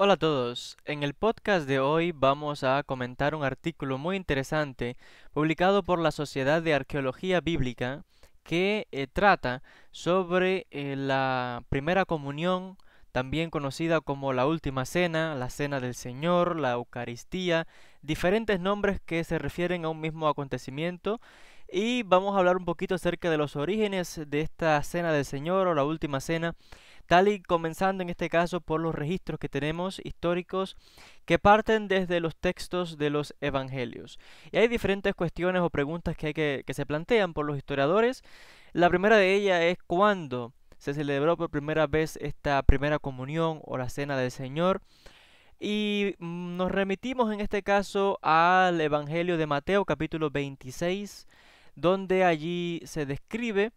Hola a todos. En el podcast de hoy vamos a comentar un artículo muy interesante publicado por la Sociedad de Arqueología Bíblica que trata sobre la primera comunión, también conocida como la última cena, la cena del Señor, la Eucaristía, diferentes nombres que se refieren a un mismo acontecimiento. Y vamos a hablar un poquito acerca de los orígenes de esta cena del Señor o la última cena, tal y comenzando en este caso por los registros que tenemos históricos que parten desde los textos de los evangelios. Y hay diferentes cuestiones o preguntas que se plantean por los historiadores. La primera de ellas es cuándo se celebró por primera vez esta primera comunión o la cena del Señor. Y nos remitimos en este caso al Evangelio de Mateo capítulo 26, donde allí se describe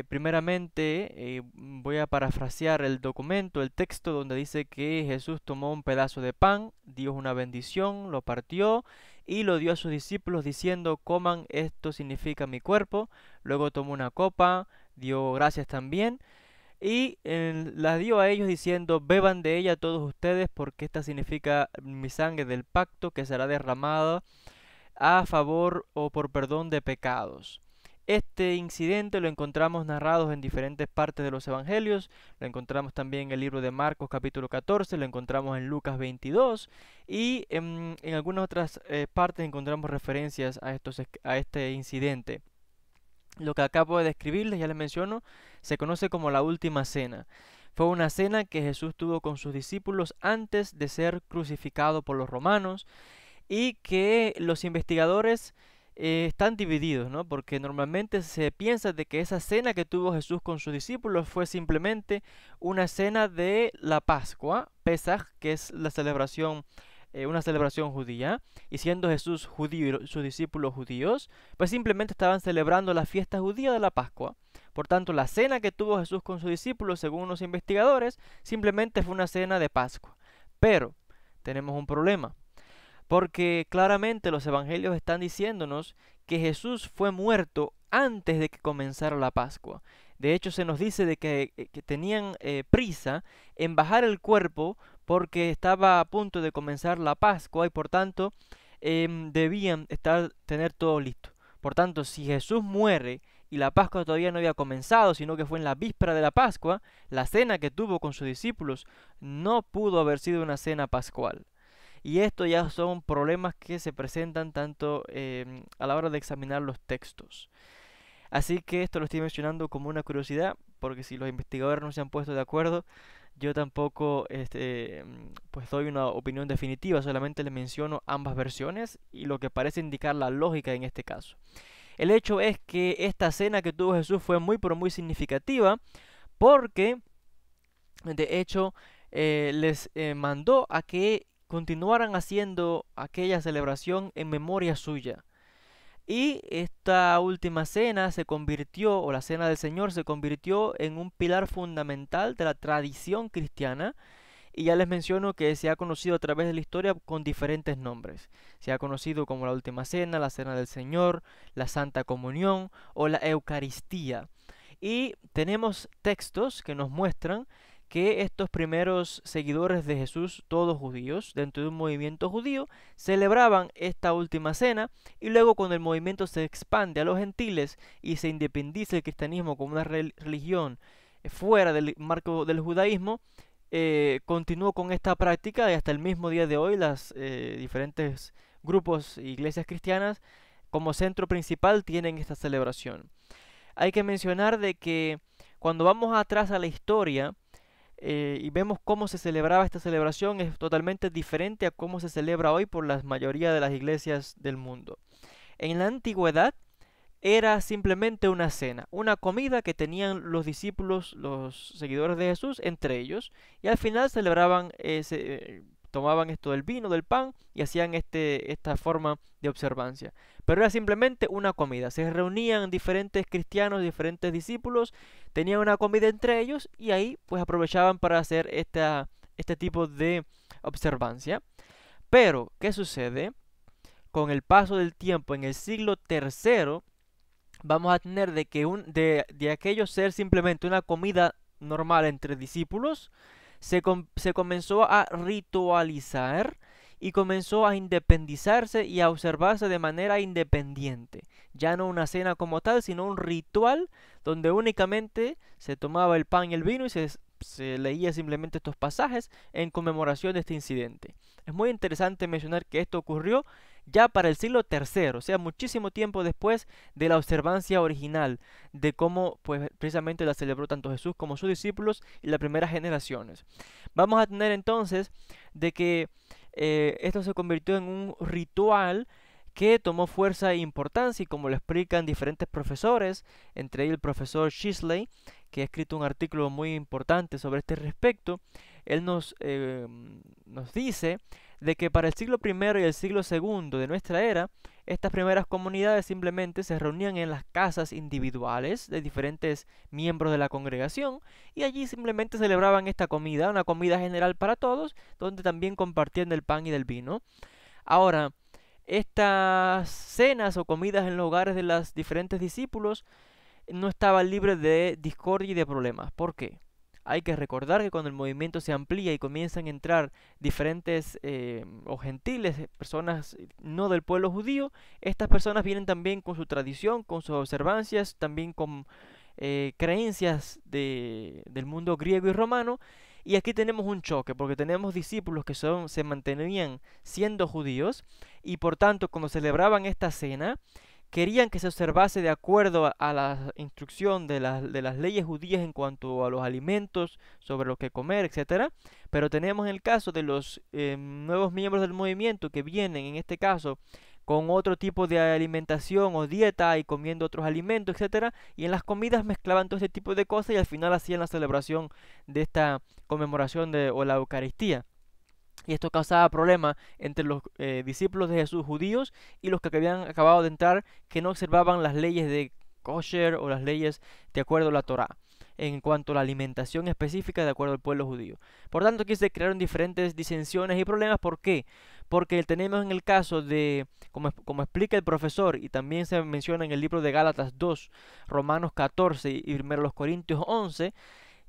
primeramente, voy a parafrasear el documento, el texto donde dice que Jesús tomó un pedazo de pan, dio una bendición, lo partió y lo dio a sus discípulos diciendo: coman, esto significa mi cuerpo. Luego tomó una copa, dio gracias también y la dio a ellos diciendo: beban de ella todos ustedes, porque esta significa mi sangre del pacto que será derramada a favor o por perdón de pecados. Este incidente lo encontramos narrados en diferentes partes de los evangelios. Lo encontramos también en el libro de Marcos capítulo 14, lo encontramos en Lucas 22 y en algunas otras partes encontramos referencias a este incidente. Lo que acabo de describirles, ya les menciono, se conoce como la última cena. Fue una cena que Jesús tuvo con sus discípulos antes de ser crucificado por los romanos, y que los investigadores están divididos, ¿no? Porque normalmente se piensa de que esa cena que tuvo Jesús con sus discípulos fue simplemente una cena de la Pascua, Pesaj, que es la celebración, una celebración judía, y siendo Jesús judío y sus discípulos judíos, pues simplemente estaban celebrando la fiesta judía de la Pascua. Por tanto, la cena que tuvo Jesús con sus discípulos, según los investigadores, simplemente fue una cena de Pascua. Pero tenemos un problema, porque claramente los evangelios están diciéndonos que Jesús fue muerto antes de que comenzara la Pascua. De hecho, se nos dice de que tenían prisa en bajar el cuerpo porque estaba a punto de comenzar la Pascua y por tanto debían tener todo listo. Por tanto, si Jesús muere y la Pascua todavía no había comenzado, sino que fue en la víspera de la Pascua, la cena que tuvo con sus discípulos no pudo haber sido una cena pascual. Y esto ya son problemas que se presentan tanto a la hora de examinar los textos. Así que esto lo estoy mencionando como una curiosidad, porque si los investigadores no se han puesto de acuerdo, yo tampoco pues doy una opinión definitiva, solamente le menciono ambas versiones y lo que parece indicar la lógica en este caso. El hecho es que esta cena que tuvo Jesús fue muy pero muy significativa, porque de hecho les mandó a que continuaran haciendo aquella celebración en memoria suya. Y esta última cena se convirtió, o la cena del Señor se convirtió en un pilar fundamental de la tradición cristiana. Y ya les menciono que se ha conocido a través de la historia con diferentes nombres. Se ha conocido como la última cena, la cena del Señor, la Santa Comunión o la Eucaristía. Y tenemos textos que nos muestran que estos primeros seguidores de Jesús, todos judíos, dentro de un movimiento judío, celebraban esta última cena, y luego cuando el movimiento se expande a los gentiles y se independiza el cristianismo como una religión fuera del marco del judaísmo, continuó con esta práctica y hasta el mismo día de hoy las diferentes grupos e iglesias cristianas como centro principal tienen esta celebración. Hay que mencionar de que cuando vamos atrás a la historia y vemos cómo se celebraba esta celebración, es totalmente diferente a cómo se celebra hoy por la mayoría de las iglesias del mundo. En la antigüedad era simplemente una cena, una comida que tenían los discípulos, los seguidores de Jesús, entre ellos, y al final celebraban, tomaban esto del vino, del pan, y hacían esta forma de observancia. Pero era simplemente una comida. Se reunían diferentes cristianos, diferentes discípulos, tenían una comida entre ellos, y ahí pues aprovechaban para hacer este tipo de observancia. Pero, ¿qué sucede? Con el paso del tiempo, en el siglo tercero, vamos a tener de que de aquello ser simplemente una comida normal entre discípulos, se comenzó a ritualizar y comenzó a independizarse y a observarse de manera independiente. Ya no una cena como tal, sino un ritual donde únicamente se tomaba el pan y el vino y se leía simplemente estos pasajes en conmemoración de este incidente. Es muy interesante mencionar que esto ocurrió ya para el siglo III, o sea, muchísimo tiempo después de la observancia original, de cómo pues, precisamente la celebró tanto Jesús como sus discípulos y las primeras generaciones. Vamos a tener entonces de que esto se convirtió en un ritual que tomó fuerza e importancia, y como lo explican diferentes profesores, entre ellos el profesor Shisley, que ha escrito un artículo muy importante sobre este respecto. Él nos dice de que para el siglo I y el siglo II de nuestra era, estas primeras comunidades simplemente se reunían en las casas individuales de diferentes miembros de la congregación, y allí simplemente celebraban esta comida, una comida general para todos, donde también compartían del pan y del vino. Ahora, estas cenas o comidas en los hogares de los diferentes discípulos no estaban libres de discordia y de problemas. ¿Por qué? Hay que recordar que cuando el movimiento se amplía y comienzan a entrar diferentes o gentiles, personas no del pueblo judío, estas personas vienen también con su tradición, con sus observancias, también con creencias del mundo griego y romano. Y aquí tenemos un choque, porque tenemos discípulos que se mantenían siendo judíos, y por tanto cuando celebraban esta cena querían que se observase de acuerdo a la instrucción de las leyes judías en cuanto a los alimentos, sobre lo que comer, etcétera. Pero tenemos el caso de los nuevos miembros del movimiento que vienen, en este caso, con otro tipo de alimentación o dieta y comiendo otros alimentos, etcétera, y en las comidas mezclaban todo este tipo de cosas y al final hacían la celebración de esta conmemoración o la Eucaristía. Y esto causaba problemas entre los discípulos de Jesús judíos y los que habían acabado de entrar, que no observaban las leyes de kosher o las leyes de acuerdo a la Torá, en cuanto a la alimentación específica de acuerdo al pueblo judío. Por tanto, aquí se crearon diferentes disensiones y problemas. ¿Por qué? Porque tenemos en el caso de, como explica el profesor, y también se menciona en el libro de Gálatas 2, Romanos 14 y 1 Corintios 11,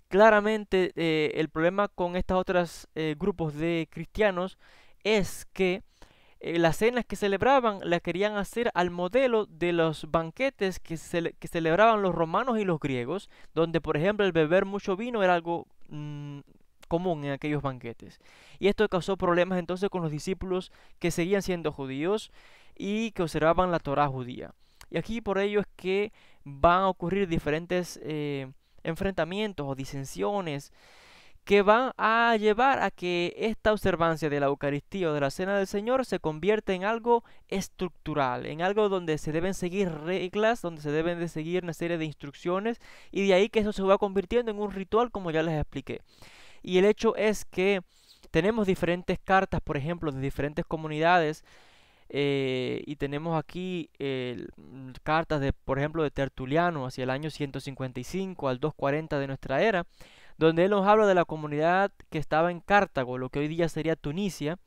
claramente el problema con estos otros grupos de cristianos es que las cenas que celebraban las querían hacer al modelo de los banquetes que celebraban los romanos y los griegos, donde por ejemplo el beber mucho vino era algo común en aquellos banquetes. Y esto causó problemas entonces con los discípulos que seguían siendo judíos y que observaban la Torá judía. Y aquí por ello es que van a ocurrir diferentes enfrentamientos o disensiones que van a llevar a que esta observancia de la Eucaristía o de la Cena del Señor se convierta en algo estructural, en algo donde se deben seguir reglas, donde se deben de seguir una serie de instrucciones, y de ahí que eso se va convirtiendo en un ritual, como ya les expliqué. Y el hecho es que tenemos diferentes cartas, por ejemplo, de diferentes comunidades, y tenemos aquí cartas de, por ejemplo, de Tertuliano hacia el año 155 al 240 de nuestra era, donde él nos habla de la comunidad que estaba en Cartago, lo que hoy día sería Tunisia,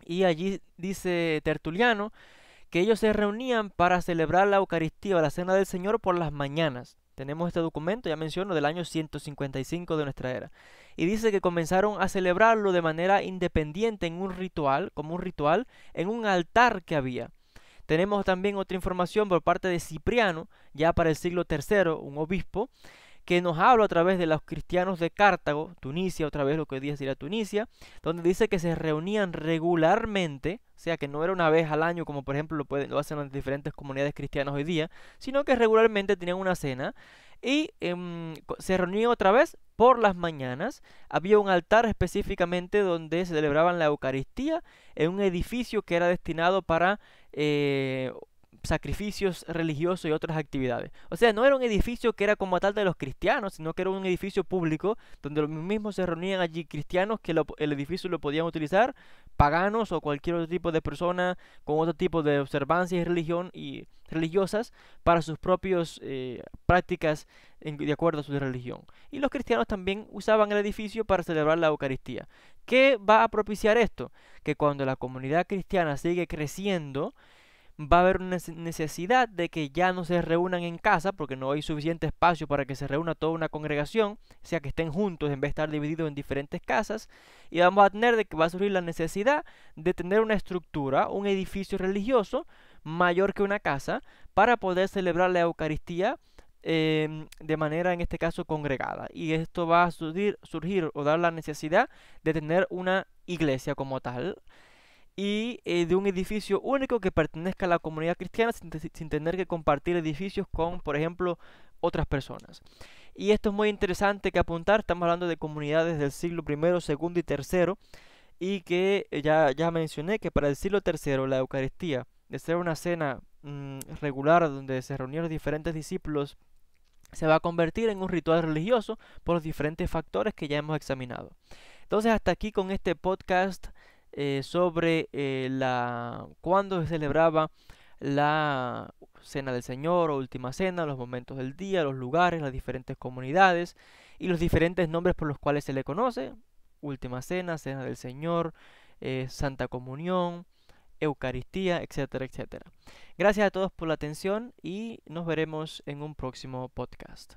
y allí dice Tertuliano que ellos se reunían para celebrar la Eucaristía, la Cena del Señor, por las mañanas. Tenemos este documento, ya menciono, del año 155 de nuestra era. Y dice que comenzaron a celebrarlo de manera independiente en un ritual, como un ritual, en un altar que había. Tenemos también otra información por parte de Cipriano, ya para el siglo III, un obispo, que nos habla a través de los cristianos de Cartago, Tunisia, otra vez lo que hoy día sería Tunisia, donde dice que se reunían regularmente, o sea que no era una vez al año como por ejemplo lo hacen las diferentes comunidades cristianas hoy día, sino que regularmente tenían una cena y se reunían otra vez por las mañanas. Había un altar específicamente donde se celebraban la Eucaristía en un edificio que era destinado para sacrificios religiosos y otras actividades. O sea, no era un edificio que era como tal de los cristianos, sino que era un edificio público donde los mismos se reunían allí cristianos que el edificio lo podían utilizar, paganos o cualquier otro tipo de persona con otro tipo de observancias y religiosas para sus propias prácticas de acuerdo a su religión. Y los cristianos también usaban el edificio para celebrar la Eucaristía. ¿Qué va a propiciar esto? Que cuando la comunidad cristiana sigue creciendo, va a haber una necesidad de que ya no se reúnan en casa porque no hay suficiente espacio para que se reúna toda una congregación, o sea que estén juntos en vez de estar divididos en diferentes casas, y vamos a tener de que va a surgir la necesidad de tener una estructura, un edificio religioso mayor que una casa para poder celebrar la Eucaristía de manera en este caso congregada, y esto va a surgir o dar la necesidad de tener una iglesia como tal y de un edificio único que pertenezca a la comunidad cristiana sin tener que compartir edificios con, por ejemplo, otras personas. Y esto es muy interesante que apuntar, estamos hablando de comunidades del siglo primero, segundo y tercero, y que ya mencioné que para el siglo tercero la Eucaristía, de ser una cena regular donde se reunían los diferentes discípulos, se va a convertir en un ritual religioso por los diferentes factores que ya hemos examinado. Entonces hasta aquí con este podcast sobre cuándo se celebraba la Cena del Señor o Última Cena, los momentos del día, los lugares, las diferentes comunidades y los diferentes nombres por los cuales se le conoce: Última Cena, Cena del Señor, Santa Comunión, Eucaristía, etcétera, etcétera. Gracias a todos por la atención y nos veremos en un próximo podcast.